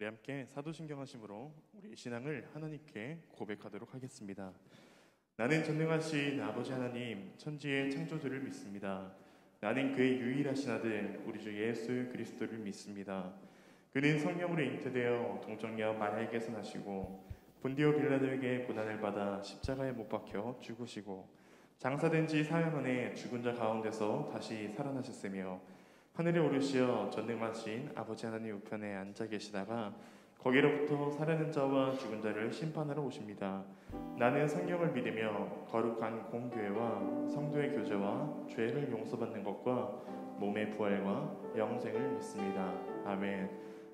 우리 함께 사도신경하심으로 우리 신앙을 하나님께 고백하도록 하겠습니다. 나는 전능하신 아버지 하나님, 천지의 창조주를 믿습니다. 나는 그의 유일하신 아들 우리 주 예수 그리스도를 믿습니다. 그는 성령으로 잉태되어 동정녀 마리아에게서 나시고 본디오 빌라도에게 고난을 받아 십자가에 못 박혀 죽으시고 장사된 지 사흘 만에 죽은 자 가운데서 다시 살아나셨으며 하늘에 오르시어 전능하신 아버지 하나님 우편에 앉아 계시다가 거기로부터 살아있는 자와 죽은 자를 심판하러 오십니다. 나는 성령을 믿으며 거룩한 공교회와 성도의 교제와 죄를 용서받는 것과 몸의 부활과 영생을 믿습니다. 아멘.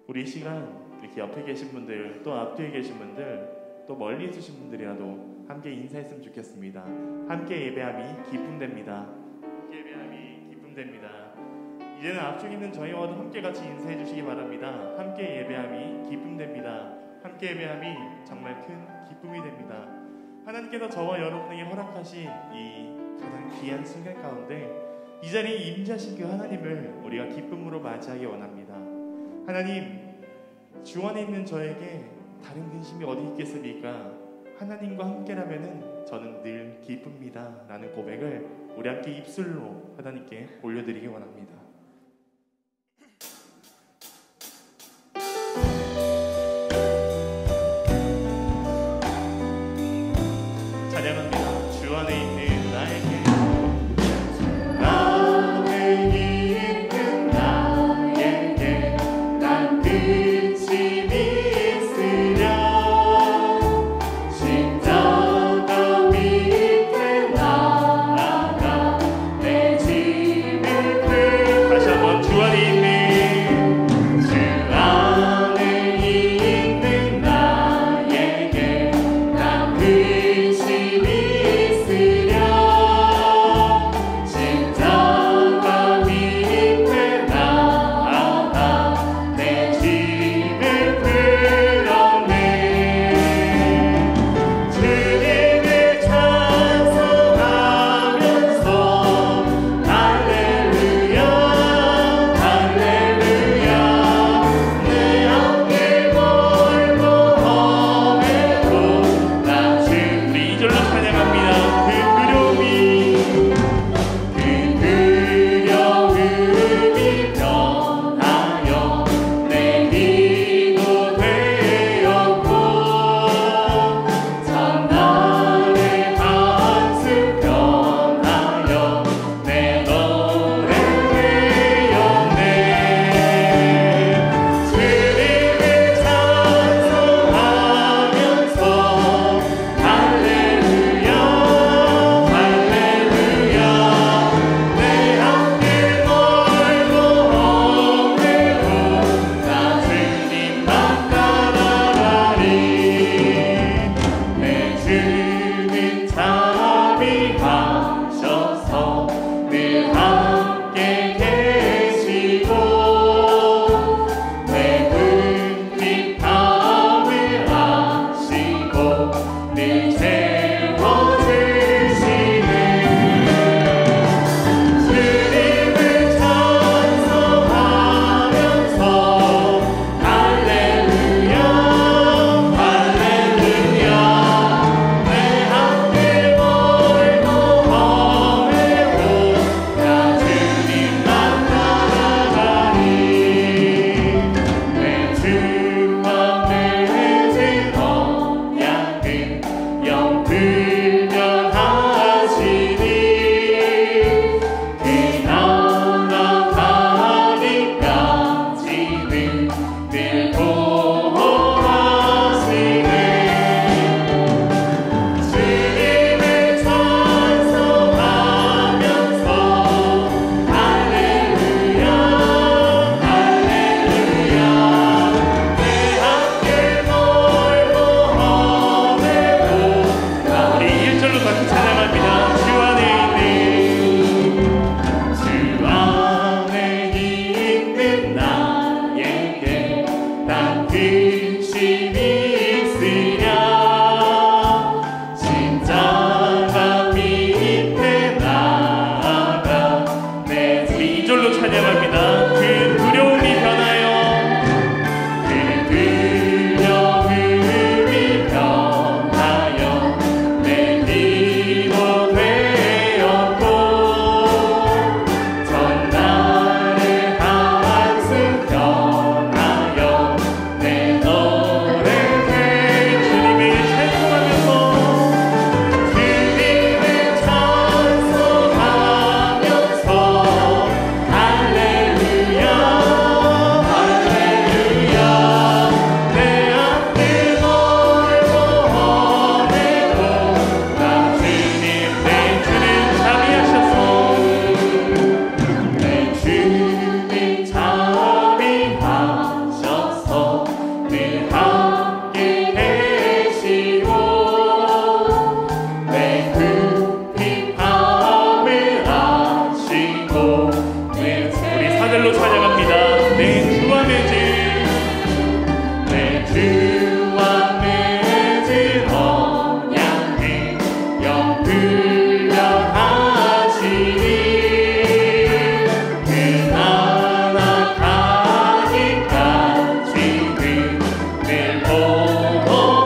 우리 이 시간 이렇게 옆에 계신 분들, 또 앞뒤에 계신 분들, 또 멀리 있으신 분들이라도 함께 인사했으면 좋겠습니다. 함께 예배함이 기쁨됩니다. 함께 예배함이 기쁨됩니다. 이제는 앞쪽 있는 저희와도 함께 같이 인사해 주시기 바랍니다. 함께 예배함이 기쁨됩니다. 함께 예배함이 정말 큰 기쁨이 됩니다. 하나님께서 저와 여러분에게 허락하신 이 가장 귀한 순간 가운데 이 자리에 임재하신 그 하나님을 우리가 기쁨으로 맞이하기 원합니다. 하나님, 주 안에 있는 저에게 다른 근심이 어디 있겠습니까? 하나님과 함께라면은 저는 늘 기쁩니다 라는 고백을 우리 함께 입술로 하나님께 올려드리기 원합니다. 찬양합니다. 주 안에 있는 나에게, 난 근심이 있으랴 십자가 밑에 나아가 내 짐을 찬양합니다. 내 주와 맺은 내 주와 맺은 언약을 영불려 하시니 그나나 가기까지 늘 보호하시네.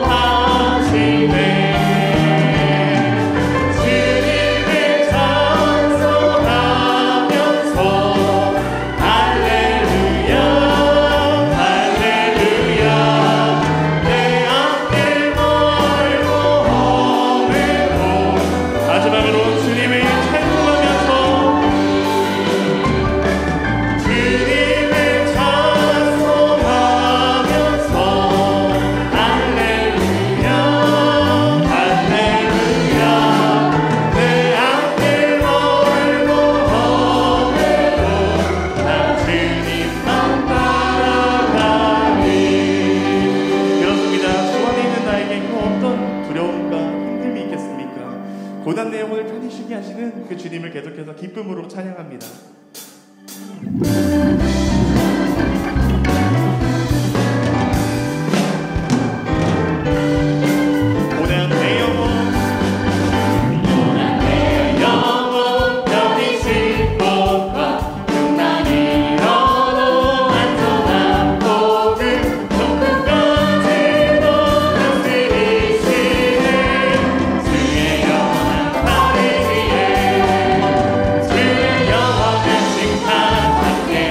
고난 내용을 편히 쉬게 하시는 그 주님을 계속해서 기쁨으로 찬양합니다. 함께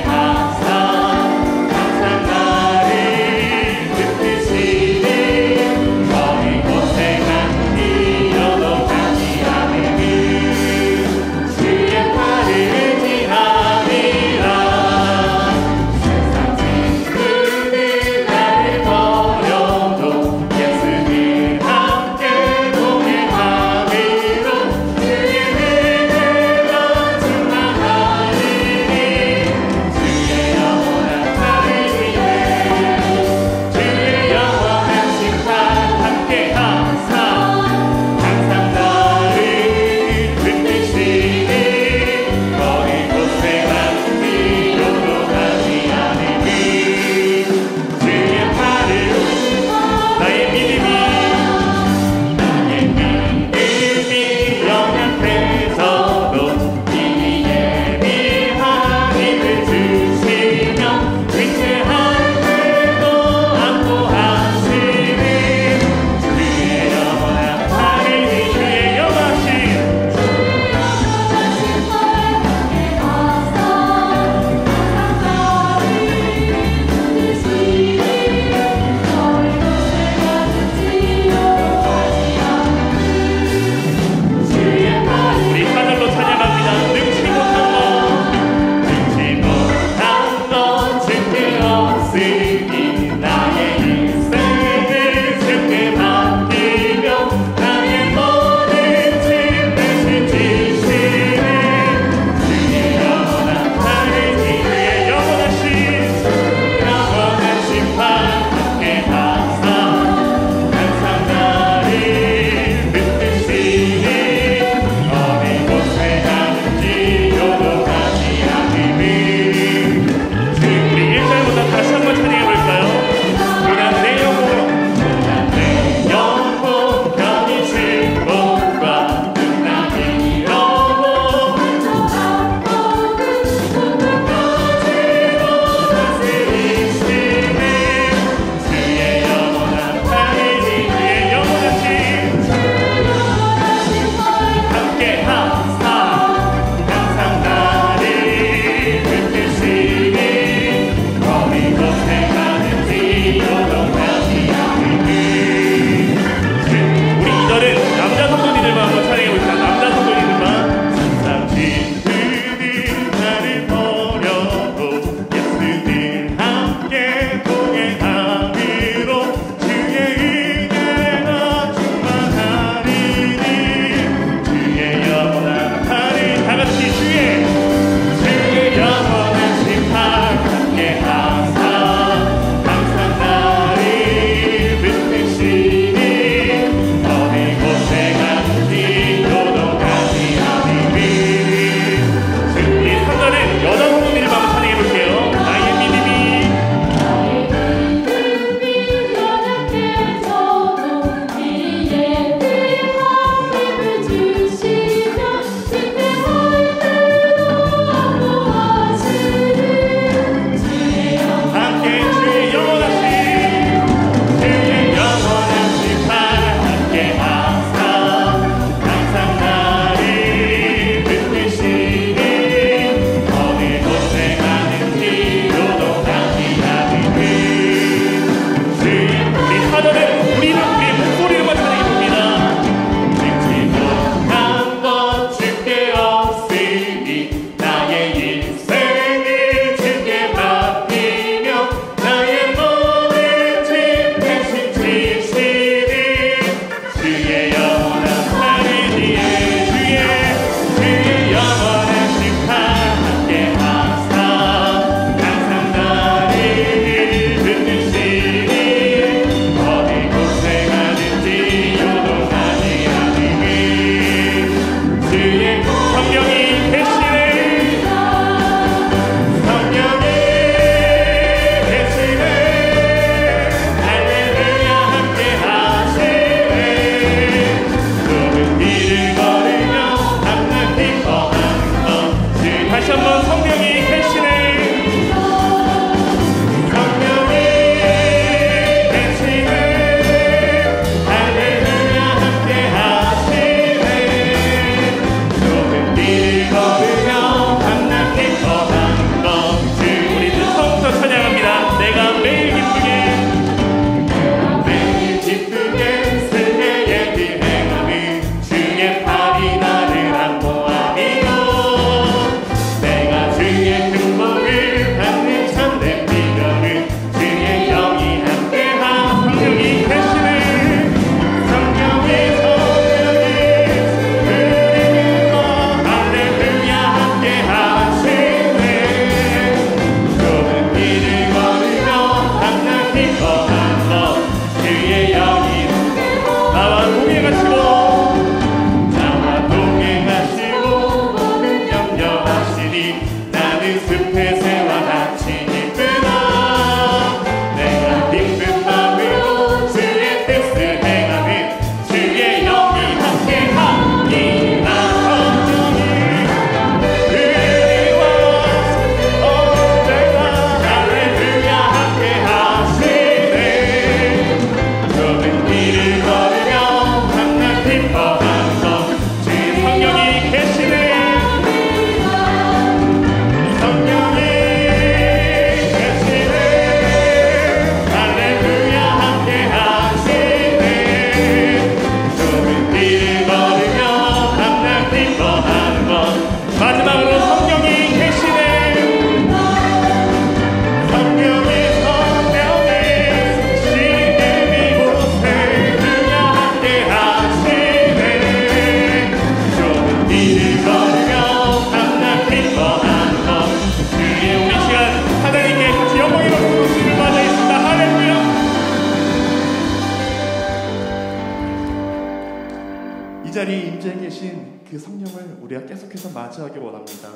자리에 임재 계신 그 성령을 우리가 계속해서 맞이하기 원합니다.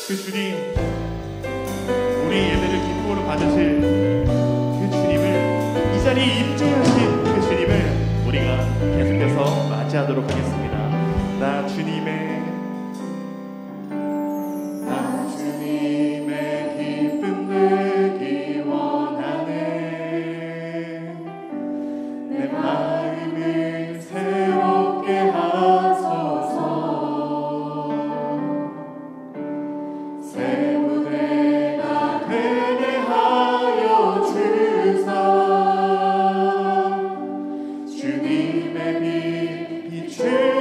그 주님, 우리 예배를 기쁨으로 받으실 그 주님을, 이 자리에 임재하신 그 주님을 우리가 계속해서 맞이하도록 하겠습니다. 나 주님의 기쁨 되기 원하네. 내 마음을 새롭게 하소서. 새 무대가 되게 하여 주사. 주님의 빛 비추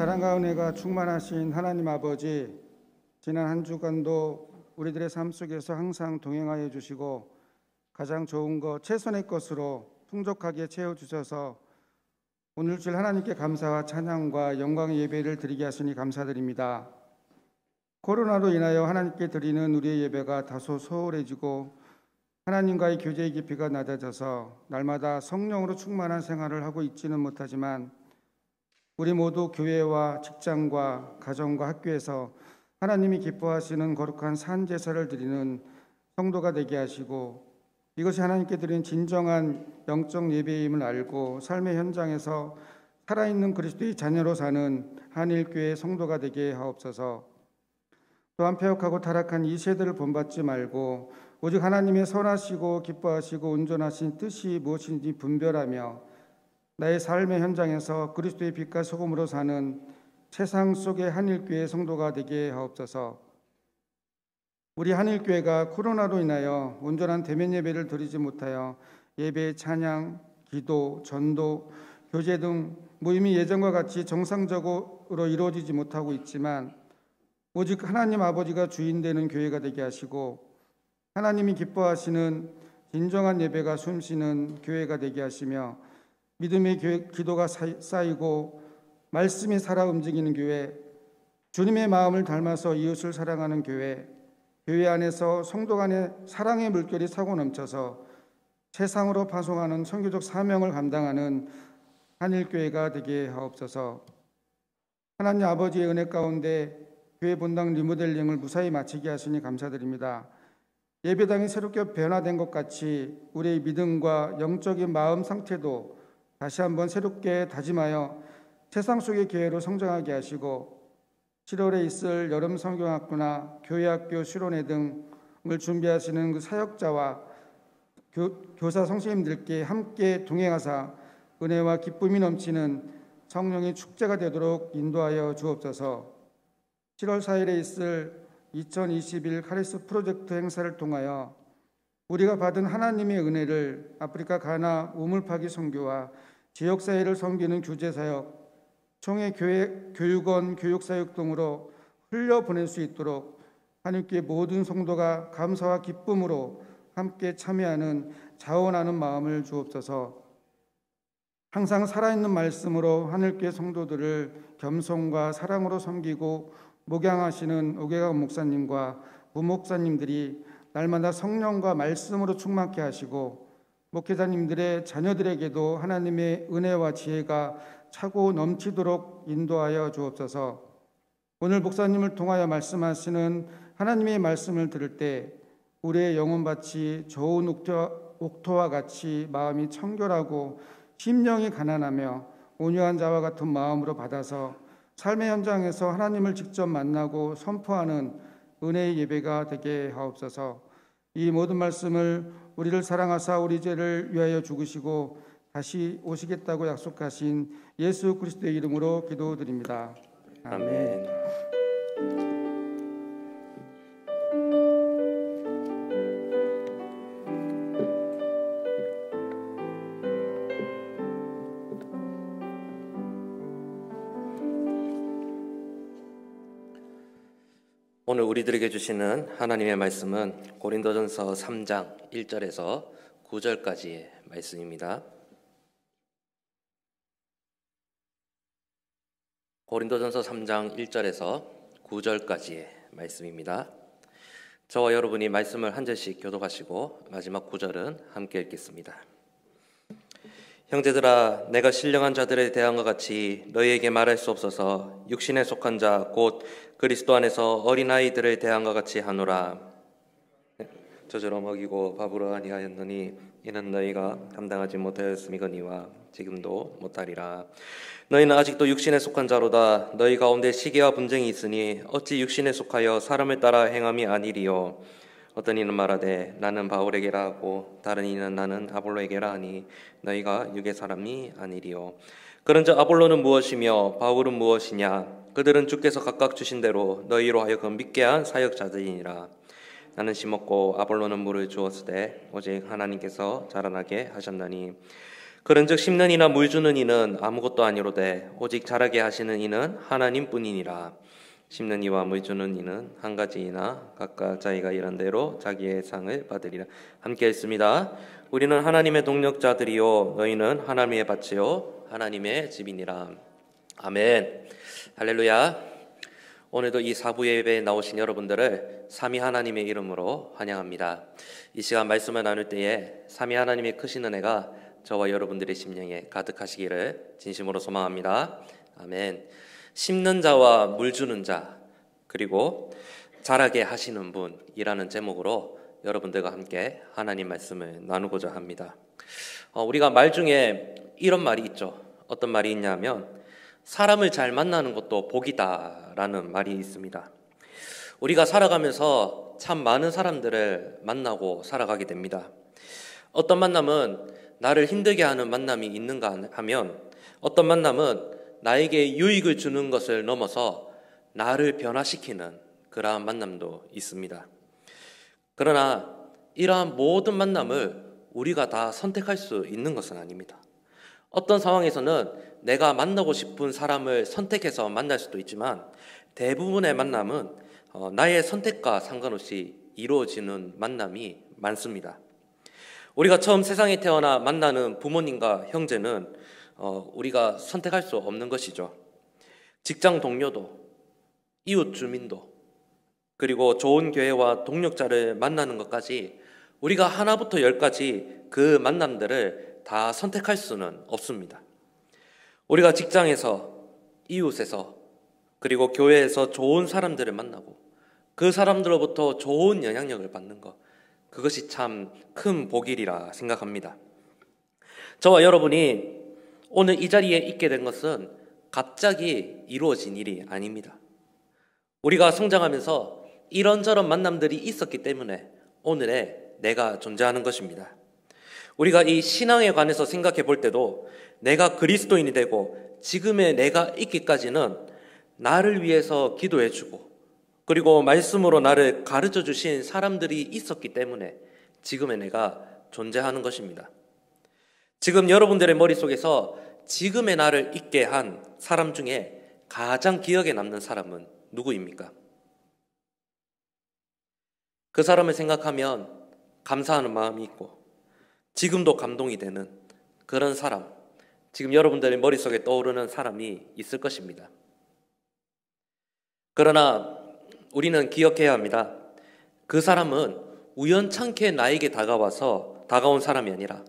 사랑과 은혜가 충만하신 하나님 아버지, 지난 한 주간도 우리들의 삶 속에서 항상 동행하여 주시고 가장 좋은 것, 최선의 것으로 풍족하게 채워주셔서 오늘 줄 하나님께 감사와 찬양과 영광의 예배를 드리게 하시니 감사드립니다. 코로나로 인하여 하나님께 드리는 우리의 예배가 다소 소홀해지고 하나님과의 교제의 깊이가 낮아져서 날마다 성령으로 충만한 생활을 하고 있지는 못하지만 우리 모두 교회와 직장과 가정과 학교에서 하나님이 기뻐하시는 거룩한 산제사를 드리는 성도가 되게 하시고 이것이 하나님께 드리는 진정한 영적 예배임을 알고 삶의 현장에서 살아있는 그리스도의 자녀로 사는 한일교회 성도가 되게 하옵소서. 또한 패역하고 타락한 이 세대를 본받지 말고 오직 하나님의 선하시고 기뻐하시고 온전하신 뜻이 무엇인지 분별하며 나의 삶의 현장에서 그리스도의 빛과 소금으로 사는 세상 속의 한일교회 성도가 되게 하옵소서. 우리 한일교회가 코로나로 인하여 온전한 대면 예배를 드리지 못하여 예배, 찬양, 기도, 전도, 교제 등 모임이 예전과 같이 정상적으로 이루어지지 못하고 있지만 오직 하나님 아버지가 주인 되는 교회가 되게 하시고 하나님이 기뻐하시는 진정한 예배가 숨쉬는 교회가 되게 하시며 믿음의 기도가 쌓이고 말씀이 살아 움직이는 교회, 주님의 마음을 닮아서 이웃을 사랑하는 교회, 교회 안에서 성도 간의 사랑의 물결이 차고 넘쳐서 세상으로 파송하는 선교적 사명을 감당하는 한일교회가 되게 하옵소서. 하나님 아버지의 은혜 가운데 교회 본당 리모델링을 무사히 마치게 하시니 감사드립니다. 예배당이 새롭게 변화된 것 같이 우리의 믿음과 영적인 마음 상태도 다시 한번 새롭게 다짐하여 세상 속의 교회로 성장하게 하시고 7월에 있을 여름 성경학교나 교회학교 수련회 등을 준비하시는 그 사역자와 교사 선생님들께 함께 동행하사 은혜와 기쁨이 넘치는 성령의 축제가 되도록 인도하여 주옵소서. 7월 4일에 있을 2021 카리스 프로젝트 행사를 통하여 우리가 받은 하나님의 은혜를 아프리카 가나 우물파기 선교와 지역사회를 섬기는 교제사역, 총회 교회, 교육원, 교육사역 등으로 흘려보낼 수 있도록 하나님께 모든 성도가 감사와 기쁨으로 함께 참여하는 자원하는 마음을 주옵소서. 항상 살아있는 말씀으로 하늘교회 성도들을 겸손과 사랑으로 섬기고 목양하시는 오계강 목사님과 부목사님들이 날마다 성령과 말씀으로 충만케 하시고 목회자님들의 자녀들에게도 하나님의 은혜와 지혜가 차고 넘치도록 인도하여 주옵소서. 오늘 목사님을 통하여 말씀하시는 하나님의 말씀을 들을 때 우리의 영혼밭이 좋은 옥토와 같이 마음이 청결하고 심령이 가난하며 온유한 자와 같은 마음으로 받아서 삶의 현장에서 하나님을 직접 만나고 선포하는 은혜의 예배가 되게 하옵소서. 이 모든 말씀을 우리를 사랑하사 우리 죄를 위하여 죽으시고 다시 오시겠다고 약속하신 예수 그리스도의 이름으로 기도드립니다. 아멘. 오늘 우리들에게 주시는 하나님의 말씀은 고린도전서 3장 1절에서 9절까지의 말씀입니다. 고린도전서 3장 1절에서 9절까지의 말씀입니다. 저와 여러분이 말씀을 한 절씩 교독하시고 마지막 9절은 함께 읽겠습니다. 형제들아, 내가 신령한 자들에 대한과 같이 너희에게 말할 수 없어서 육신에 속한 자 곧 그리스도 안에서 어린아이들에 대한과 같이 하노라. 저주로 먹이고 밥으로 아니하였느니 이는 너희가 감당하지 못하였음이거니와 지금도 못하리라. 너희는 아직도 육신에 속한 자로다. 너희 가운데 시기와 분쟁이 있으니 어찌 육신에 속하여 사람을 따라 행함이 아니리요. 어떤 이는 말하되 나는 바울에게라 하고 다른 이는 나는 아볼로에게라 하니 너희가 육의 사람이 아니리요. 그런즉 아볼로는 무엇이며 바울은 무엇이냐? 그들은 주께서 각각 주신 대로 너희로 하여금 믿게 한 사역자들이니라. 나는 심었고 아볼로는 물을 주었으되 오직 하나님께서 자라나게 하셨나니 그런즉 심는 이나 물 주는 이는 아무것도 아니로되 오직 자라게 하시는 이는 하나님뿐이니라. 심는 이와 물 주는 이는 한 가지이나 각각 자기가 일한 대로 자기의 상을 받으리라. 함께 읽습니다. 우리는 하나님의 동력자들이요 너희는 하나님의 밭이요 하나님의 집이니라. 아멘. 할렐루야. 오늘도 이 사부 예배에 나오신 여러분들을 삼위 하나님의 이름으로 환영합니다. 이 시간 말씀을 나눌 때에 삼위 하나님의 크신 은혜가 저와 여러분들의 심령에 가득하시기를 진심으로 소망합니다. 아멘. 심는 자와 물 주는 자 그리고 자라게 하시는 분이라는 제목으로 여러분들과 함께 하나님 말씀을 나누고자 합니다. 우리가 말 중에 이런 말이 있죠. 어떤 말이 있냐면 사람을 잘 만나는 것도 복이다라는 말이 있습니다. 우리가 살아가면서 참 많은 사람들을 만나고 살아가게 됩니다. 어떤 만남은 나를 힘들게 하는 만남이 있는가 하면 어떤 만남은 나에게 유익을 주는 것을 넘어서 나를 변화시키는 그러한 만남도 있습니다. 그러나 이러한 모든 만남을 우리가 다 선택할 수 있는 것은 아닙니다. 어떤 상황에서는 내가 만나고 싶은 사람을 선택해서 만날 수도 있지만 대부분의 만남은 나의 선택과 상관없이 이루어지는 만남이 많습니다. 우리가 처음 세상에 태어나 만나는 부모님과 형제는 우리가 선택할 수 없는 것이죠. 직장 동료도, 이웃 주민도, 그리고 좋은 교회와 동력자를 만나는 것까지 우리가 하나부터 열까지 그 만남들을 다 선택할 수는 없습니다. 우리가 직장에서, 이웃에서, 그리고 교회에서 좋은 사람들을 만나고 그 사람들로부터 좋은 영향력을 받는 것, 그것이 참 큰 복이라 생각합니다. 저와 여러분이 오늘 이 자리에 있게 된 것은 갑자기 이루어진 일이 아닙니다. 우리가 성장하면서 이런저런 만남들이 있었기 때문에 오늘의 내가 존재하는 것입니다. 우리가 이 신앙에 관해서 생각해 볼 때도 내가 그리스도인이 되고 지금의 내가 있기까지는 나를 위해서 기도해 주고 그리고 말씀으로 나를 가르쳐 주신 사람들이 있었기 때문에 지금의 내가 존재하는 것입니다. 지금 여러분들의 머릿속에서 지금의 나를 있게 한 사람 중에 가장 기억에 남는 사람은 누구입니까? 그 사람을 생각하면 감사하는 마음이 있고 지금도 감동이 되는 그런 사람, 지금 여러분들의 머릿속에 떠오르는 사람이 있을 것입니다. 그러나 우리는 기억해야 합니다. 그 사람은 우연찮게 나에게 다가온 사람이 아니라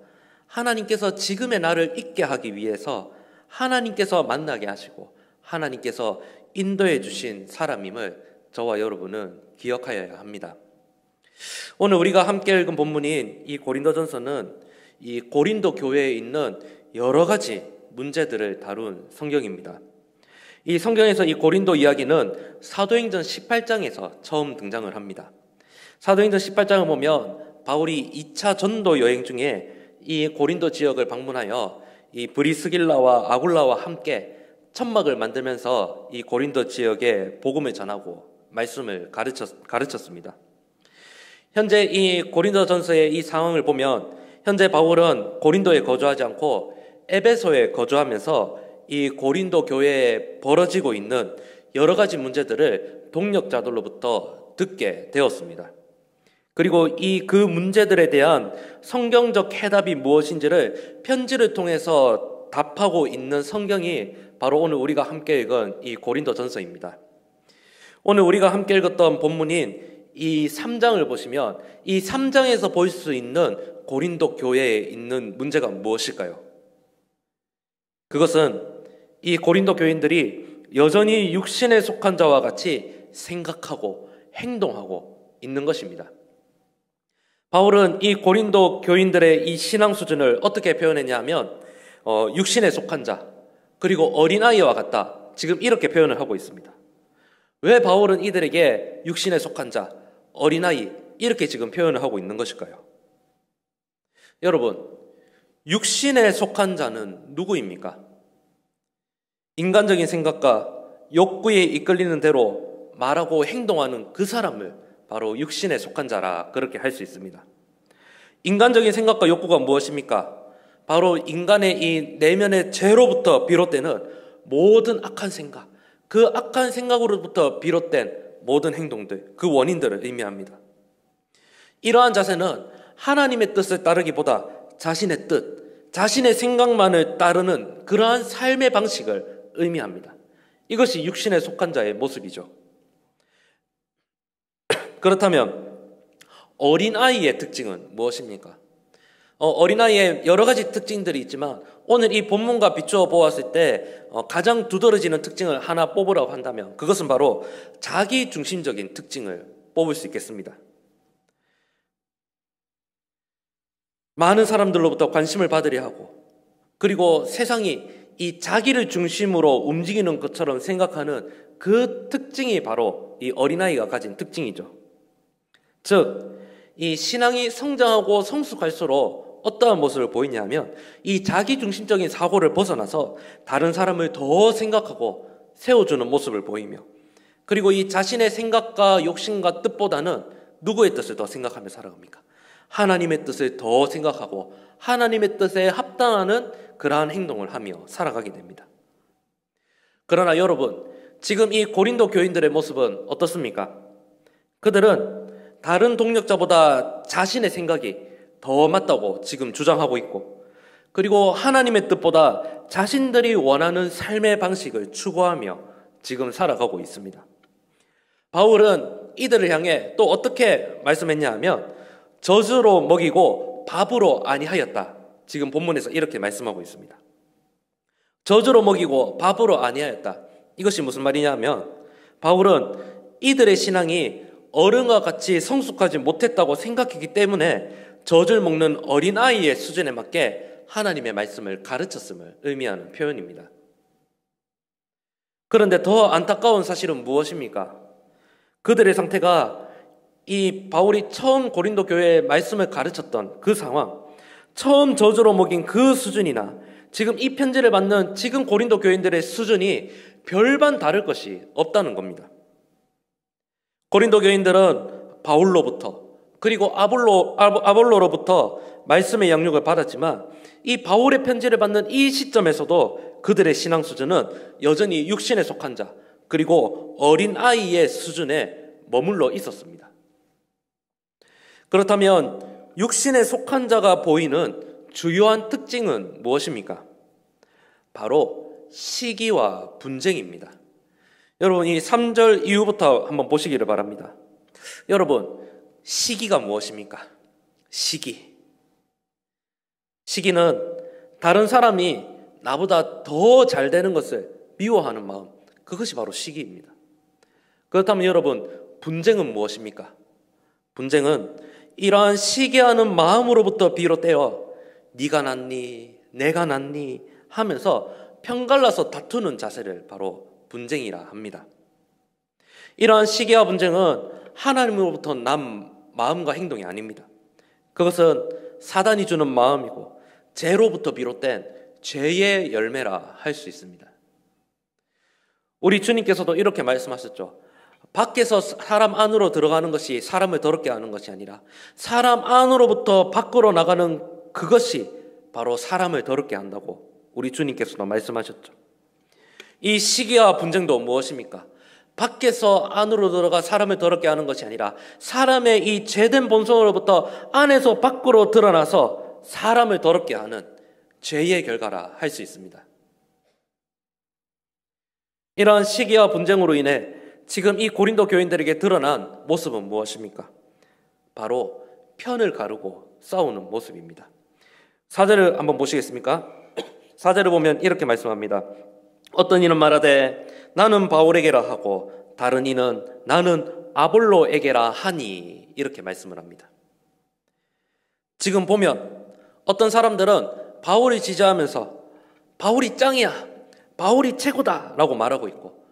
하나님께서 지금의 나를 있게 하기 위해서 하나님께서 만나게 하시고 하나님께서 인도해 주신 사람임을 저와 여러분은 기억하여야 합니다. 오늘 우리가 함께 읽은 본문인 이 고린도전서는 이 고린도 교회에 있는 여러 가지 문제들을 다룬 성경입니다. 이 성경에서 이 고린도 이야기는 사도행전 18장에서 처음 등장을 합니다. 사도행전 18장을 보면 바울이 2차 전도 여행 중에 이 고린도 지역을 방문하여 이 브리스길라와 아굴라와 함께 천막을 만들면서 이 고린도 지역에 복음을 전하고 말씀을 가르쳤습니다. 현재 이 고린도전서의 이 상황을 보면 현재 바울은 고린도에 거주하지 않고 에베소에 거주하면서 이 고린도 교회에 벌어지고 있는 여러 가지 문제들을 동력자들로부터 듣게 되었습니다. 그리고 그 문제들에 대한 성경적 해답이 무엇인지를 편지를 통해서 답하고 있는 성경이 바로 오늘 우리가 함께 읽은 이 고린도전서입니다. 오늘 우리가 함께 읽었던 본문인 이 3장을 보시면 이 3장에서 볼 수 있는 고린도 교회에 있는 문제가 무엇일까요? 그것은 이 고린도 교인들이 여전히 육신에 속한 자와 같이 생각하고 행동하고 있는 것입니다. 바울은 이 고린도 교인들의 이 신앙 수준을 어떻게 표현했냐 하면 육신에 속한 자 그리고 어린아이와 같다, 지금 이렇게 표현을 하고 있습니다. 왜 바울은 이들에게 육신에 속한 자, 어린아이 이렇게 지금 표현을 하고 있는 것일까요? 여러분, 육신에 속한 자는 누구입니까? 인간적인 생각과 욕구에 이끌리는 대로 말하고 행동하는 그 사람을 바로 육신에 속한 자라 그렇게 할 수 있습니다. 인간적인 생각과 욕구가 무엇입니까? 바로 인간의 이 내면의 죄로부터 비롯되는 모든 악한 생각, 그 악한 생각으로부터 비롯된 모든 행동들, 그 원인들을 의미합니다. 이러한 자세는 하나님의 뜻을 따르기보다 자신의 뜻, 자신의 생각만을 따르는 그러한 삶의 방식을 의미합니다. 이것이 육신에 속한 자의 모습이죠. 그렇다면 어린아이의 특징은 무엇입니까? 어린아이의 여러 가지 특징들이 있지만 오늘 이 본문과 비추어 보았을 때 가장 두드러지는 특징을 하나 뽑으라고 한다면 그것은 바로 자기중심적인 특징을 뽑을 수 있겠습니다. 많은 사람들로부터 관심을 받으려 하고 그리고 세상이 이 자기를 중심으로 움직이는 것처럼 생각하는 그 특징이 바로 이 어린아이가 가진 특징이죠. 즉, 이 신앙이 성장하고 성숙할수록 어떠한 모습을 보이냐면 이 자기중심적인 사고를 벗어나서 다른 사람을 더 생각하고 세워주는 모습을 보이며 그리고 이 자신의 생각과 욕심과 뜻보다는 누구의 뜻을 더 생각하며 살아갑니까? 하나님의 뜻을 더 생각하고 하나님의 뜻에 합당하는 그러한 행동을 하며 살아가게 됩니다. 그러나 여러분, 지금 이 고린도 교인들의 모습은 어떻습니까? 그들은 다른 동력자보다 자신의 생각이 더 맞다고 지금 주장하고 있고 그리고 하나님의 뜻보다 자신들이 원하는 삶의 방식을 추구하며 지금 살아가고 있습니다. 바울은 이들을 향해 또 어떻게 말씀했냐 하면 젖으로 먹이고 밥으로 아니하였다. 지금 본문에서 이렇게 말씀하고 있습니다. 젖으로 먹이고 밥으로 아니하였다. 이것이 무슨 말이냐 하면 바울은 이들의 신앙이 어른과 같이 성숙하지 못했다고 생각했기 때문에 젖을 먹는 어린아이의 수준에 맞게 하나님의 말씀을 가르쳤음을 의미하는 표현입니다. 그런데 더 안타까운 사실은 무엇입니까? 그들의 상태가 이 바울이 처음 고린도 교회에 말씀을 가르쳤던 그 상황, 처음 젖으로 먹인 그 수준이나 지금 이 편지를 받는 지금 고린도 교인들의 수준이 별반 다를 것이 없다는 겁니다. 고린도 교인들은 바울로부터 그리고 아볼로로부터 말씀의 양육을 받았지만 이 바울의 편지를 받는 이 시점에서도 그들의 신앙 수준은 여전히 육신에 속한 자 그리고 어린아이의 수준에 머물러 있었습니다. 그렇다면 육신에 속한 자가 보이는 주요한 특징은 무엇입니까? 바로 시기와 분쟁입니다. 여러분 이 3절 이후부터 한번 보시기를 바랍니다. 여러분 시기가 무엇입니까? 시기는 다른 사람이 나보다 더 잘 되는 것을 미워하는 마음, 그것이 바로 시기입니다. 그렇다면 여러분 분쟁은 무엇입니까? 분쟁은 이러한 시기하는 마음으로부터 비롯되어 네가 낫니 내가 낫니 하면서 편갈라서 다투는 자세를 바로 분쟁이라 합니다. 이러한 시기와 분쟁은 하나님으로부터 난 마음과 행동이 아닙니다. 그것은 사단이 주는 마음이고 죄로부터 비롯된 죄의 열매라 할 수 있습니다. 우리 주님께서도 이렇게 말씀하셨죠. 밖에서 사람 안으로 들어가는 것이 사람을 더럽게 하는 것이 아니라 사람 안으로부터 밖으로 나가는 그것이 바로 사람을 더럽게 한다고 우리 주님께서도 말씀하셨죠. 이 시기와 분쟁도 무엇입니까? 밖에서 안으로 들어가 사람을 더럽게 하는 것이 아니라 사람의 이 죄된 본성으로부터 안에서 밖으로 드러나서 사람을 더럽게 하는 죄의 결과라 할 수 있습니다. 이러한 시기와 분쟁으로 인해 지금 이 고린도 교인들에게 드러난 모습은 무엇입니까? 바로 편을 가르고 싸우는 모습입니다. 4절을 한번 보시겠습니까? 4절을 보면 이렇게 말씀합니다. 어떤 이는 말하되 나는 바울에게라 하고 다른 이는 나는 아볼로에게라 하니 이렇게 말씀을 합니다. 지금 보면 어떤 사람들은 바울을 지지하면서 바울이 짱이야, 바울이 최고다 라고 말하고 있고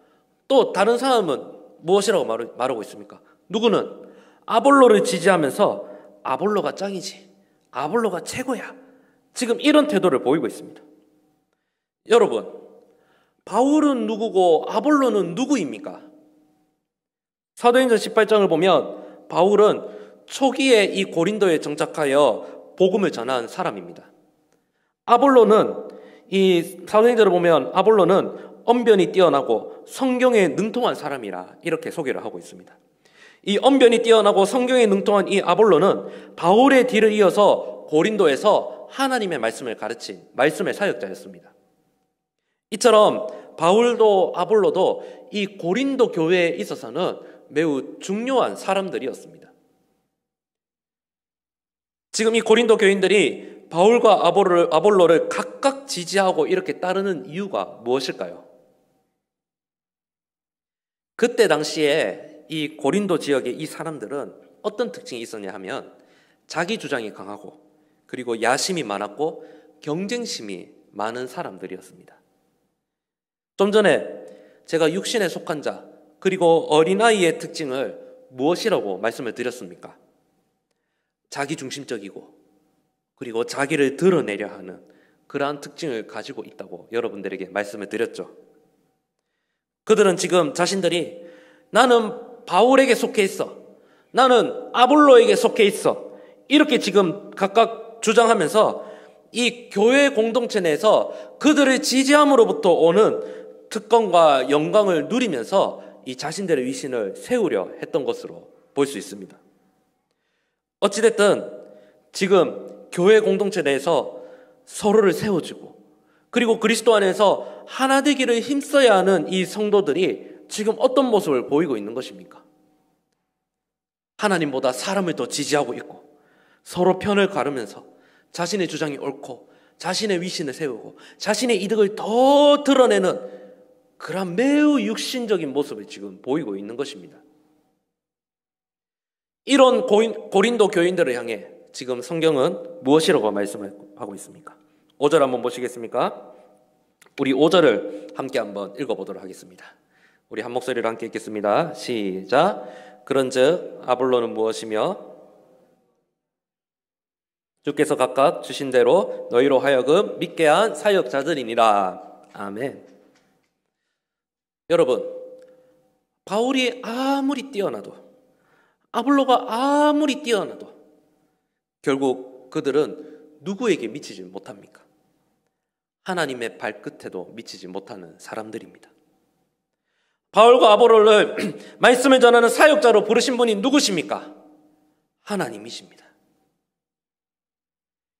또 다른 사람은 무엇이라고 말하고 있습니까? 누구는 아볼로를 지지하면서 아볼로가 짱이지, 아볼로가 최고야, 지금 이런 태도를 보이고 있습니다. 여러분, 바울은 누구고 아볼로는 누구입니까? 사도행전 18장을 보면 바울은 초기에 이 고린도에 정착하여 복음을 전한 사람입니다. 아볼로는 이 사도행전을 보면 아볼로는 언변이 뛰어나고 성경에 능통한 사람이라 이렇게 소개를 하고 있습니다. 이 언변이 뛰어나고 성경에 능통한 이 아볼로는 바울의 뒤를 이어서 고린도에서 하나님의 말씀을 가르친 말씀의 사역자였습니다. 이처럼 바울도 아볼로도 이 고린도 교회에 있어서는 매우 중요한 사람들이었습니다. 지금 이 고린도 교인들이 바울과 아볼로를 각각 지지하고 이렇게 따르는 이유가 무엇일까요? 그때 당시에 이 고린도 지역의 이 사람들은 어떤 특징이 있었냐 하면 자기 주장이 강하고 그리고 야심이 많았고 경쟁심이 많은 사람들이었습니다. 좀 전에 제가 육신에 속한 자 그리고 어린아이의 특징을 무엇이라고 말씀을 드렸습니까? 자기중심적이고 그리고 자기를 드러내려 하는 그러한 특징을 가지고 있다고 여러분들에게 말씀을 드렸죠. 그들은 지금 자신들이 나는 바울에게 속해 있어, 나는 아볼로에게 속해 있어, 이렇게 지금 각각 주장하면서 이 교회 공동체 내에서 그들을 지지함으로부터 오는 특권과 영광을 누리면서 이 자신들의 위신을 세우려 했던 것으로 볼 수 있습니다. 어찌됐든 지금 교회 공동체 내에서 서로를 세워주고 그리고 그리스도 안에서 하나 되기를 힘써야 하는 이 성도들이 지금 어떤 모습을 보이고 있는 것입니까? 하나님보다 사람을 더 지지하고 있고 서로 편을 가르면서 자신의 주장이 옳고 자신의 위신을 세우고 자신의 이득을 더 드러내는 그런 매우 육신적인 모습을 지금 보이고 있는 것입니다. 이런 고린도 교인들을 향해 지금 성경은 무엇이라고 말씀을 하고 있습니까? 5절 한번 보시겠습니까? 우리 5절을 함께 한번 읽어보도록 하겠습니다. 우리 한 목소리로 함께 읽겠습니다. 시작. 그런즉 아볼로는 무엇이며 주께서 각각 주신 대로 너희로 하여금 믿게 한 사역자들이니라. 아멘. 여러분, 바울이 아무리 뛰어나도 아볼로가 아무리 뛰어나도 결국 그들은 누구에게 미치지 못합니까? 하나님의 발끝에도 미치지 못하는 사람들입니다. 바울과 아볼로를 말씀을 전하는 사역자로 부르신 분이 누구십니까? 하나님이십니다.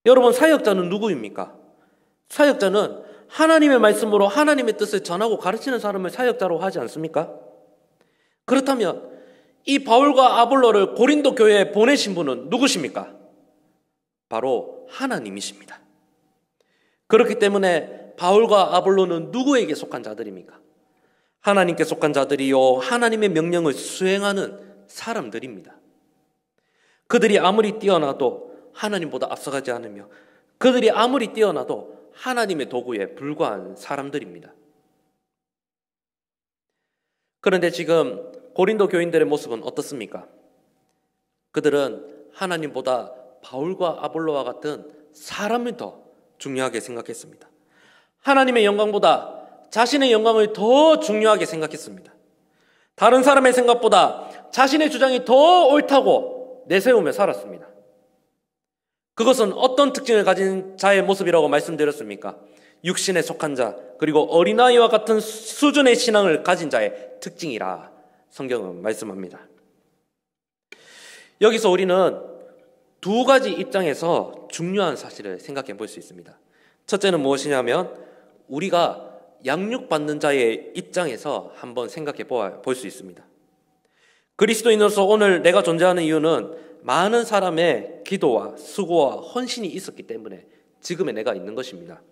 여러분, 사역자는 누구입니까? 사역자는 하나님의 말씀으로 하나님의 뜻을 전하고 가르치는 사람을 사역자로 하지 않습니까? 그렇다면 이 바울과 아볼로를 고린도 교회에 보내신 분은 누구십니까? 바로 하나님이십니다. 그렇기 때문에 바울과 아볼로는 누구에게 속한 자들입니까? 하나님께 속한 자들이요, 하나님의 명령을 수행하는 사람들입니다. 그들이 아무리 뛰어나도 하나님보다 앞서가지 않으며 그들이 아무리 뛰어나도 하나님의 도구에 불과한 사람들입니다. 그런데 지금 고린도 교인들의 모습은 어떻습니까? 그들은 하나님보다 바울과 아볼로와 같은 사람을 더 중요하게 생각했습니다. 하나님의 영광보다 자신의 영광을 더 중요하게 생각했습니다. 다른 사람의 생각보다 자신의 주장이 더 옳다고 내세우며 살았습니다. 그것은 어떤 특징을 가진 자의 모습이라고 말씀드렸습니까? 육신에 속한 자, 그리고 어린아이와 같은 수준의 신앙을 가진 자의 특징이라 성경은 말씀합니다. 여기서 우리는 두 가지 입장에서 중요한 사실을 생각해 볼 수 있습니다. 첫째는 무엇이냐면 우리가 양육받는 자의 입장에서 한번 생각해 볼 수 있습니다. 그리스도인으로서 오늘 내가 존재하는 이유는 많은 사람의 기도와 수고와 헌신이 있었기 때문에 지금의 내가 있는 것입니다.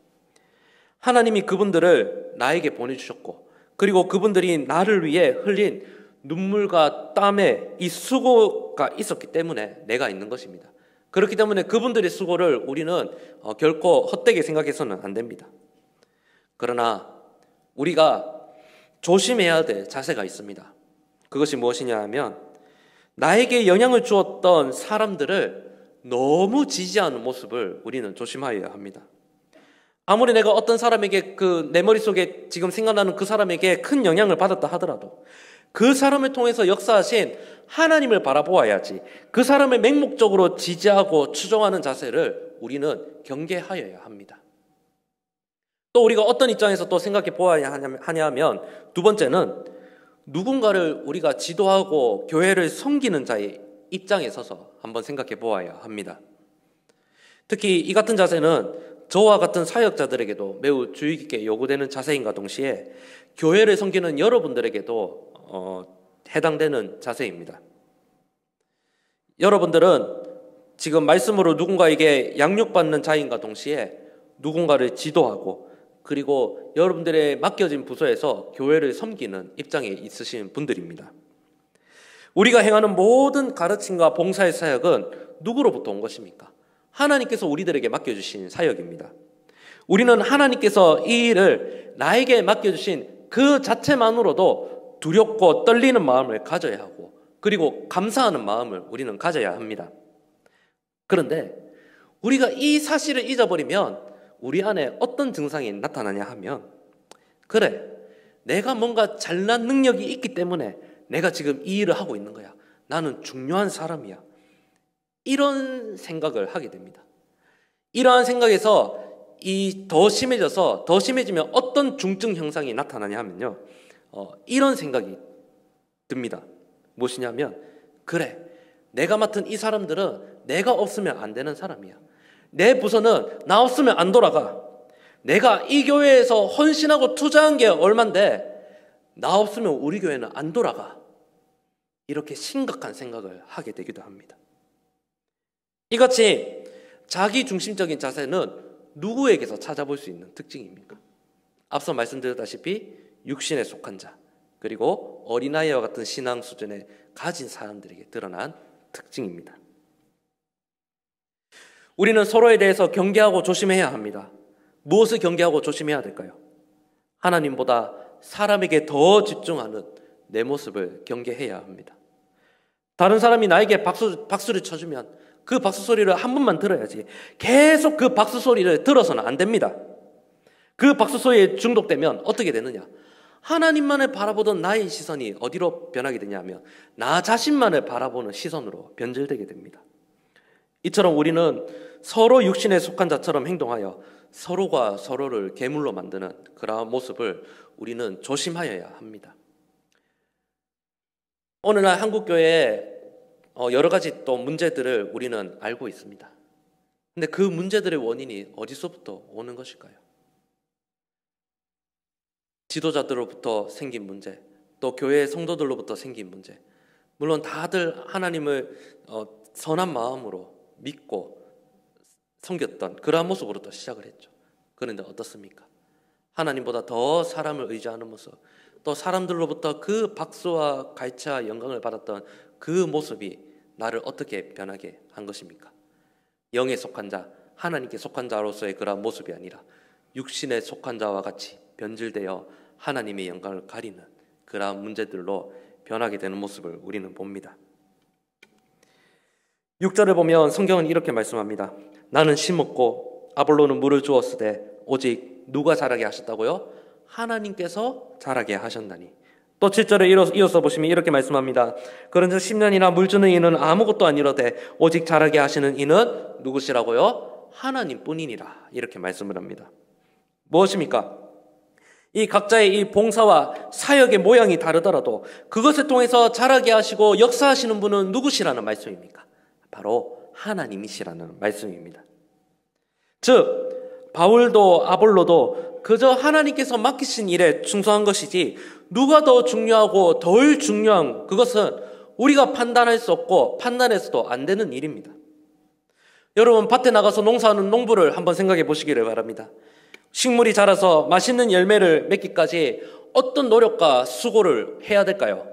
하나님이 그분들을 나에게 보내주셨고 그리고 그분들이 나를 위해 흘린 눈물과 땀의 이 수고가 있었기 때문에 내가 있는 것입니다. 그렇기 때문에 그분들의 수고를 우리는 결코 헛되게 생각해서는 안 됩니다. 그러나 우리가 조심해야 될 자세가 있습니다. 그것이 무엇이냐 하면 나에게 영향을 주었던 사람들을 너무 지지하는 모습을 우리는 조심하여야 합니다. 아무리 내가 어떤 사람에게 내 머릿속에 지금 생각나는 그 사람에게 큰 영향을 받았다 하더라도 그 사람을 통해서 역사하신 하나님을 바라보아야지 그 사람을 맹목적으로 지지하고 추종하는 자세를 우리는 경계하여야 합니다. 또 우리가 어떤 입장에서 또 생각해 보아야 하냐면 두 번째는 누군가를 우리가 지도하고 교회를 섬기는 자의 입장에 서서 한번 생각해 보아야 합니다. 특히 이 같은 자세는 저와 같은 사역자들에게도 매우 주의 깊게 요구되는 자세인가 동시에 교회를 섬기는 여러분들에게도 해당되는 자세입니다. 여러분들은 지금 말씀으로 누군가에게 양육받는 자인가 동시에 누군가를 지도하고 그리고 여러분들의 맡겨진 부서에서 교회를 섬기는 입장에 있으신 분들입니다. 우리가 행하는 모든 가르침과 봉사의 사역은 누구로부터 온 것입니까? 하나님께서 우리들에게 맡겨주신 사역입니다. 우리는 하나님께서 이 일을 나에게 맡겨주신 그 자체만으로도 두렵고 떨리는 마음을 가져야 하고 그리고 감사하는 마음을 우리는 가져야 합니다. 그런데 우리가 이 사실을 잊어버리면 우리 안에 어떤 증상이 나타나냐 하면 그래, 내가 뭔가 잘난 능력이 있기 때문에 내가 지금 이 일을 하고 있는 거야. 나는 중요한 사람이야. 이런 생각을 하게 됩니다. 이러한 생각에서 더 심해지면 어떤 중증 현상이 나타나냐 하면요. 이런 생각이 듭니다. 무엇이냐면 그래, 내가 맡은 이 사람들은 내가 없으면 안 되는 사람이야. 내 부서는 나 없으면 안 돌아가. 내가 이 교회에서 헌신하고 투자한 게 얼만데 나 없으면 우리 교회는 안 돌아가. 이렇게 심각한 생각을 하게 되기도 합니다. 이같이 자기중심적인 자세는 누구에게서 찾아볼 수 있는 특징입니까? 앞서 말씀드렸다시피 육신에 속한 자 그리고 어린아이와 같은 신앙 수준에 가진 사람들에게 드러난 특징입니다. 우리는 서로에 대해서 경계하고 조심해야 합니다. 무엇을 경계하고 조심해야 될까요? 하나님보다 사람에게 더 집중하는 내 모습을 경계해야 합니다. 다른 사람이 나에게 박수를 쳐주면 그 박수 소리를 한 번만 들어야지 계속 그 박수 소리를 들어서는 안 됩니다. 그 박수 소리에 중독되면 어떻게 되느냐? 하나님만을 바라보던 나의 시선이 어디로 변하게 되냐면 나 자신만을 바라보는 시선으로 변질되게 됩니다. 이처럼 우리는 서로 육신에 속한 자처럼 행동하여 서로가 서로를 괴물로 만드는 그러한 모습을 우리는 조심하여야 합니다. 오늘날 한국교회에 여러 가지 또 문제들을 우리는 알고 있습니다. 근데 그 문제들의 원인이 어디서부터 오는 것일까요? 지도자들로부터 생긴 문제, 또 교회 성도들로부터 생긴 문제. 물론 다들 하나님을 선한 마음으로 믿고 섬겼던 그러한 모습으로부터 시작을 했죠. 그런데 어떻습니까? 하나님보다 더 사람을 의지하는 모습, 또 사람들로부터 그 박수와 갈채와 영광을 받았던 그 모습이 나를 어떻게 변하게 한 것입니까? 영에 속한 자, 하나님께 속한 자로서의 그러한 모습이 아니라 육신에 속한 자와 같이 변질되어 하나님의 영광을 가리는 그러한 문제들로 변하게 되는 모습을 우리는 봅니다. 6절을 보면 성경은 이렇게 말씀합니다. 나는 심었고 아볼로는 물을 주었으되 오직 누가 자라게 하셨다고요? 하나님께서 자라게 하셨나니. 또 7절을 이어서 보시면 이렇게 말씀합니다. 그런즉 10년이나 물 주는 이는 아무것도 아니로되 오직 자라게 하시는 이는 누구시라고요? 하나님뿐이니라. 이렇게 말씀을 합니다. 무엇입니까? 이 각자의 이 봉사와 사역의 모양이 다르더라도 그것을 통해서 자라게 하시고 역사하시는 분은 누구시라는 말씀입니까? 바로 하나님이시라는 말씀입니다. 즉 바울도 아볼로도 그저 하나님께서 맡기신 일에 충성한 것이지 누가 더 중요하고 덜 중요한 그것은 우리가 판단할 수 없고 판단해서도 안 되는 일입니다. 여러분 밭에 나가서 농사하는 농부를 한번 생각해 보시기를 바랍니다. 식물이 자라서 맛있는 열매를 맺기까지 어떤 노력과 수고를 해야 될까요?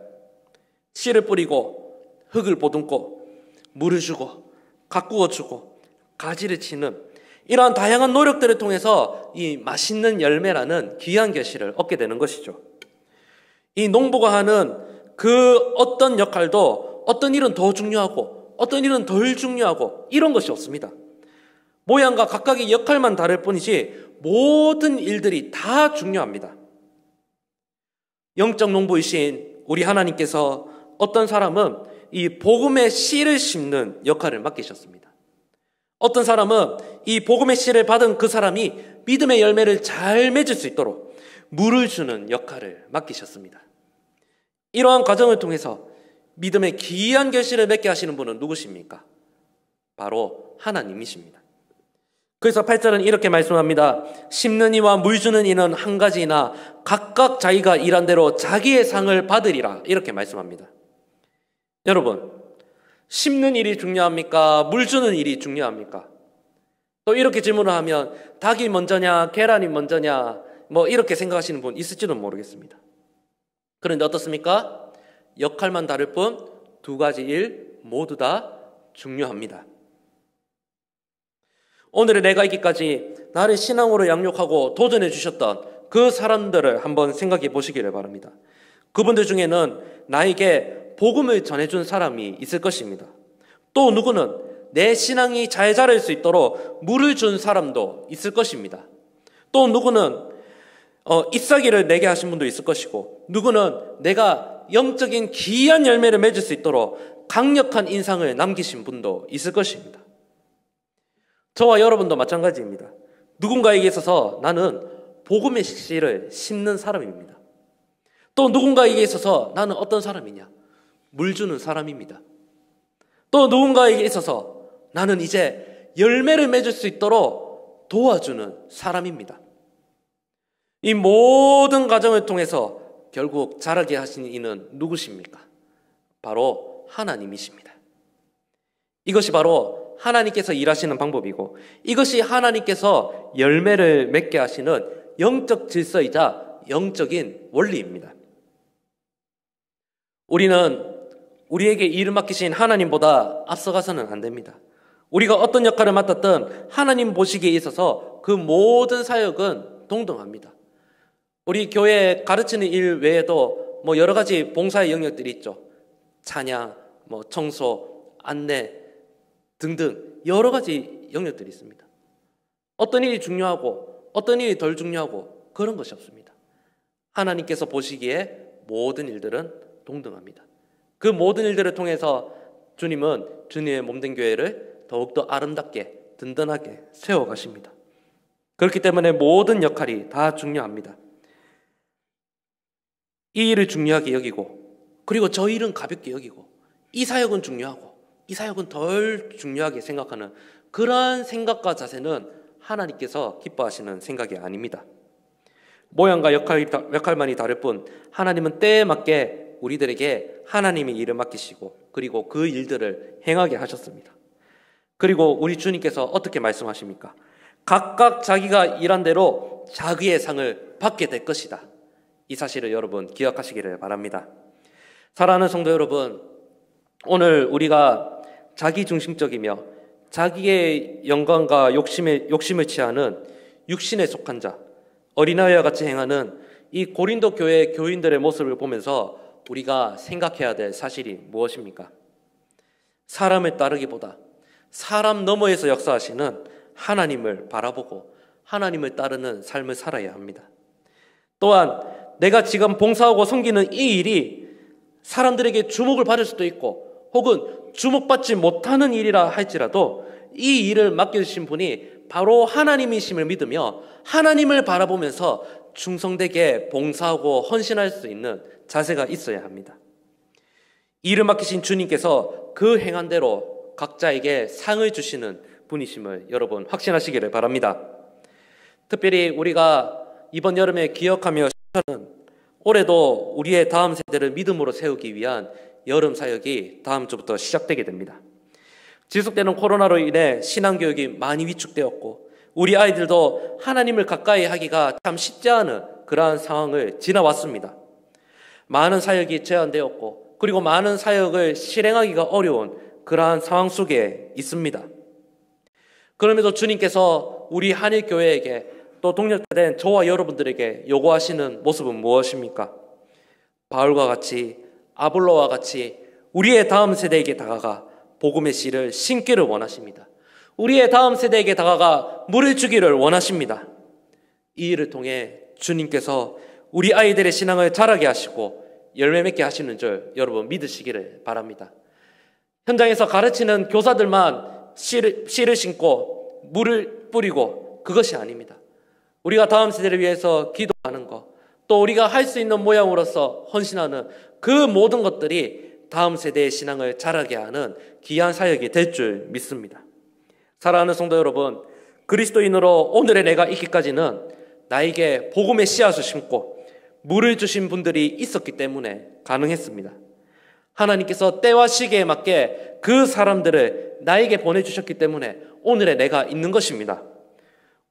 씨를 뿌리고 흙을 보듬고 물을 주고 가꾸어 주고 가지를 치는 이러한 다양한 노력들을 통해서 이 맛있는 열매라는 귀한 결실을 얻게 되는 것이죠. 이 농부가 하는 그 어떤 역할도 어떤 일은 더 중요하고 어떤 일은 덜 중요하고 이런 것이 없습니다. 모양과 각각의 역할만 다를 뿐이지 모든 일들이 다 중요합니다. 영적 농부이신 우리 하나님께서 어떤 사람은 이 복음의 씨를 심는 역할을 맡기셨습니다. 어떤 사람은 이 복음의 씨를 받은 그 사람이 믿음의 열매를 잘 맺을 수 있도록 물을 주는 역할을 맡기셨습니다. 이러한 과정을 통해서 믿음의 귀한 결실을 맺게 하시는 분은 누구십니까? 바로 하나님이십니다. 그래서 8절은 이렇게 말씀합니다. 심는 이와 물 주는 이는 한 가지이나 각각 자기가 일한 대로 자기의 상을 받으리라. 이렇게 말씀합니다. 여러분, 심는 일이 중요합니까? 물 주는 일이 중요합니까? 또 이렇게 질문을 하면 닭이 먼저냐 계란이 먼저냐 뭐 이렇게 생각하시는 분 있을지도 모르겠습니다. 그런데 어떻습니까? 역할만 다를 뿐 두 가지 일 모두 다 중요합니다. 오늘의 내가 있기까지 나를 신앙으로 양육하고 도전해 주셨던 그 사람들을 한번 생각해 보시기를 바랍니다. 그분들 중에는 나에게 복음을 전해준 사람이 있을 것입니다. 또 누구는 내 신앙이 잘 자랄 수 있도록 물을 준 사람도 있을 것입니다. 또 누구는 잎사귀를 내게 하신 분도 있을 것이고, 누구는 내가 영적인 귀한 열매를 맺을 수 있도록 강력한 인상을 남기신 분도 있을 것입니다. 저와 여러분도 마찬가지입니다. 누군가에게 있어서 나는 복음의 씨를 심는 사람입니다. 또 누군가에게 있어서 나는 어떤 사람이냐? 물 주는 사람입니다. 또 누군가에게 있어서 나는 이제 열매를 맺을 수 있도록 도와주는 사람입니다. 이 모든 과정을 통해서 결국 자라게 하신 이는 누구십니까? 바로 하나님이십니다. 이것이 바로 하나님께서 일하시는 방법이고, 이것이 하나님께서 열매를 맺게 하시는 영적 질서이자 영적인 원리입니다. 우리는 우리에게 일을 맡기신 하나님보다 앞서가서는 안 됩니다. 우리가 어떤 역할을 맡았든 하나님 보시기에 있어서 그 모든 사역은 동등합니다. 우리 교회 가르치는 일 외에도 뭐 여러 가지 봉사의 영역들이 있죠. 찬양, 뭐 청소, 안내 등등 여러 가지 영역들이 있습니다. 어떤 일이 중요하고 어떤 일이 덜 중요하고 그런 것이 없습니다. 하나님께서 보시기에 모든 일들은 동등합니다. 그 모든 일들을 통해서 주님은 주님의 몸된 교회를 더욱더 아름답게 든든하게 세워가십니다. 그렇기 때문에 모든 역할이 다 중요합니다. 이 일을 중요하게 여기고, 그리고 저 일은 가볍게 여기고, 이 사역은 중요하고 이 사역은 덜 중요하게 생각하는 그러한 생각과 자세는 하나님께서 기뻐하시는 생각이 아닙니다. 모양과 역할만이 다를 뿐 하나님은 때에 맞게 우리들에게 하나님의 일을 맡기시고, 그리고 그 일들을 행하게 하셨습니다. 그리고 우리 주님께서 어떻게 말씀하십니까? 각각 자기가 일한 대로 자기의 상을 받게 될 것이다. 이 사실을 여러분 기억하시기를 바랍니다. 사랑하는 성도 여러분, 오늘 우리가 자기중심적이며 자기의 영광과 욕심을 취하는 육신에 속한 자, 어린아이와 같이 행하는 이 고린도 교회 교인들의 모습을 보면서 우리가 생각해야 될 사실이 무엇입니까? 사람을 따르기보다 사람 너머에서 역사하시는 하나님을 바라보고 하나님을 따르는 삶을 살아야 합니다. 또한 내가 지금 봉사하고 섬기는 이 일이 사람들에게 주목을 받을 수도 있고 혹은 주목받지 못하는 일이라 할지라도 이 일을 맡겨주신 분이 바로 하나님이심을 믿으며 하나님을 바라보면서 충성되게 봉사하고 헌신할 수 있는 자세가 있어야 합니다. 일을 맡기신 주님께서 그 행한 대로 각자에게 상을 주시는 분이심을 여러분 확신하시기를 바랍니다. 특별히 우리가 이번 여름에 기억하며 시작하는 올해도 우리의 다음 세대를 믿음으로 세우기 위한 여름 사역이 다음 주부터 시작되게 됩니다. 지속되는 코로나로 인해 신앙교육이 많이 위축되었고 우리 아이들도 하나님을 가까이 하기가 참 쉽지 않은 그러한 상황을 지나왔습니다. 많은 사역이 제한되었고 그리고 많은 사역을 실행하기가 어려운 그러한 상황 속에 있습니다. 그럼에도 주님께서 우리 한일교회에게 또 동력된 저와 여러분들에게 요구하시는 모습은 무엇입니까? 바울과 같이 아볼로와 같이 우리의 다음 세대에게 다가가 복음의 씨를 심기를 원하십니다. 우리의 다음 세대에게 다가가 물을 주기를 원하십니다. 이 일을 통해 주님께서 우리 아이들의 신앙을 자라게 하시고 열매 맺게 하시는 줄 여러분 믿으시기를 바랍니다. 현장에서 가르치는 교사들만 씨를 심고 물을 뿌리고 그것이 아닙니다. 우리가 다음 세대를 위해서 기도하는 것, 또 우리가 할 수 있는 모양으로서 헌신하는 그 모든 것들이 다음 세대의 신앙을 자라게 하는 귀한 사역이 될 줄 믿습니다. 사랑하는 성도 여러분, 그리스도인으로 오늘의 내가 있기까지는 나에게 복음의 씨앗을 심고 물을 주신 분들이 있었기 때문에 가능했습니다. 하나님께서 때와 시기에 맞게 그 사람들을 나에게 보내주셨기 때문에 오늘의 내가 있는 것입니다.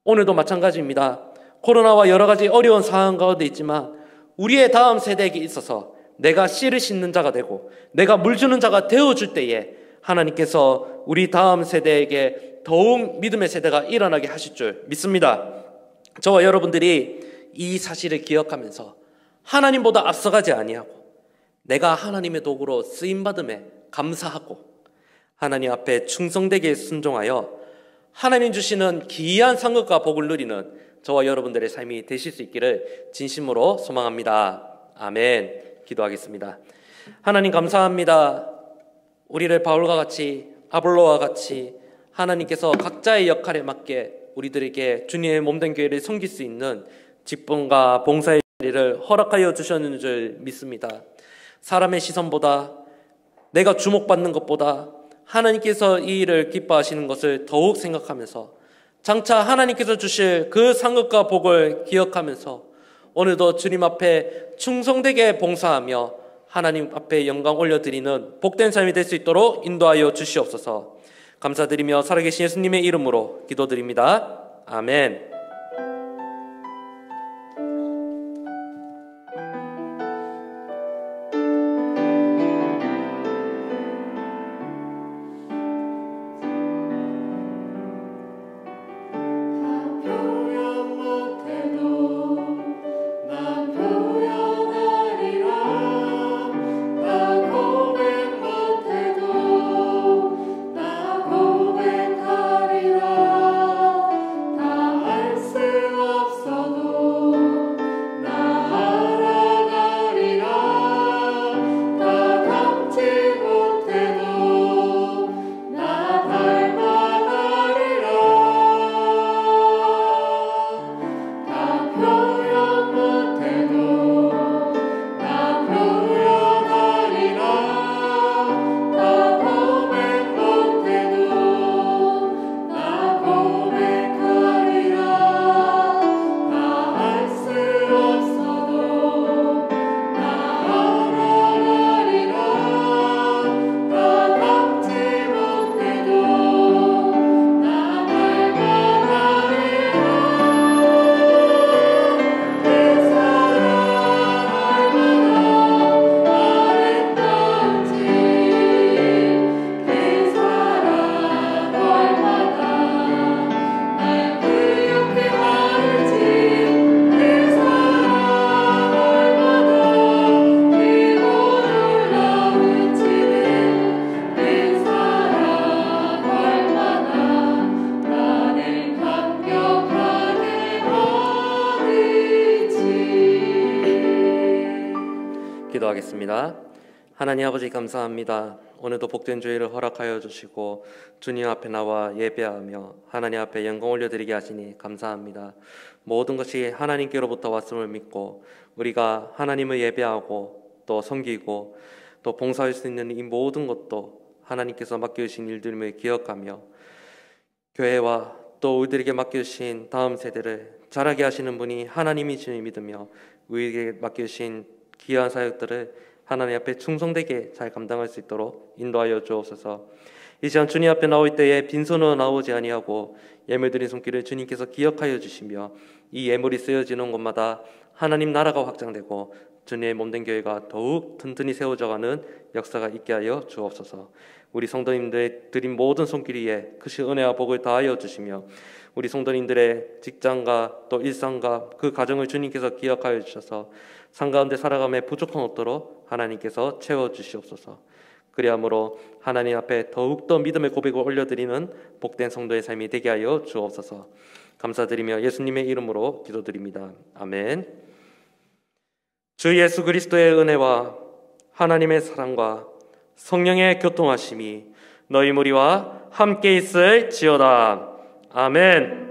오늘도 마찬가지입니다. 코로나와 여러 가지 어려운 상황 가운데 있지만 우리의 다음 세대에게 있어서 내가 씨를 심는 자가 되고 내가 물 주는 자가 되어줄 때에 하나님께서 우리 다음 세대에게 더욱 믿음의 세대가 일어나게 하실 줄 믿습니다. 저와 여러분들이 이 사실을 기억하면서 하나님보다 앞서가지 아니하고 내가 하나님의 도구로 쓰임받음에 감사하고 하나님 앞에 충성되게 순종하여 하나님 주시는 기이한 상급과 복을 누리는 저와 여러분들의 삶이 되실 수 있기를 진심으로 소망합니다. 아멘. 기도하겠습니다. 하나님 감사합니다. 우리를 바울과 같이 아볼로와 같이 하나님께서 각자의 역할에 맞게 우리들에게 주님의 몸된 교회를 섬길 수 있는 직분과 봉사의 자리를 허락하여 주셨는 줄 믿습니다. 사람의 시선보다 내가 주목받는 것보다 하나님께서 이 일을 기뻐하시는 것을 더욱 생각하면서 장차 하나님께서 주실 그 상급과 복을 기억하면서 오늘도 주님 앞에 충성되게 봉사하며 하나님 앞에 영광 올려드리는 복된 삶이 될 수 있도록 인도하여 주시옵소서. 감사드리며 살아계신 예수님의 이름으로 기도드립니다. 아멘. 기도하겠습니다. 하나님 아버지 감사합니다. 오늘도 복된 주일을 허락하여 주시고 주님 앞에 나와 예배하며 하나님 앞에 영광 올려드리게 하시니 감사합니다. 모든 것이 하나님께로부터 왔음을 믿고 우리가 하나님을 예배하고 또 섬기고 또 봉사할 수 있는 이 모든 것도 하나님께서 맡겨주신 일들임을 기억하며 교회와 또 우리들에게 맡겨주신 다음 세대를 자라게 하시는 분이 하나님이심을 믿으며 우리에게 맡겨주신 귀한 사역들을 하나님 앞에 충성되게 잘 감당할 수 있도록 인도하여 주옵소서. 이 시간 주님 앞에 나올 때에 빈손으로 나오지 아니하고 예물 드린 손길을 주님께서 기억하여 주시며 이 예물이 쓰여지는 곳마다 하나님 나라가 확장되고 주님의 몸된 교회가 더욱 튼튼히 세워져가는 역사가 있게 하여 주옵소서. 우리 성도님들 드린 모든 손길 위에 크신 은혜와 복을 다하여 주시며 우리 성도님들의 직장과 또 일상과 그 가정을 주님께서 기억하여 주셔서 상 가운데 살아감에 부족함 없도록 하나님께서 채워주시옵소서. 그리함으로 하나님 앞에 더욱더 믿음의 고백을 올려드리는 복된 성도의 삶이 되게 하여 주옵소서. 감사드리며 예수님의 이름으로 기도드립니다. 아멘. 주 예수 그리스도의 은혜와 하나님의 사랑과 성령의 교통하심이 너희 무리와 함께 있을지어다. 아멘.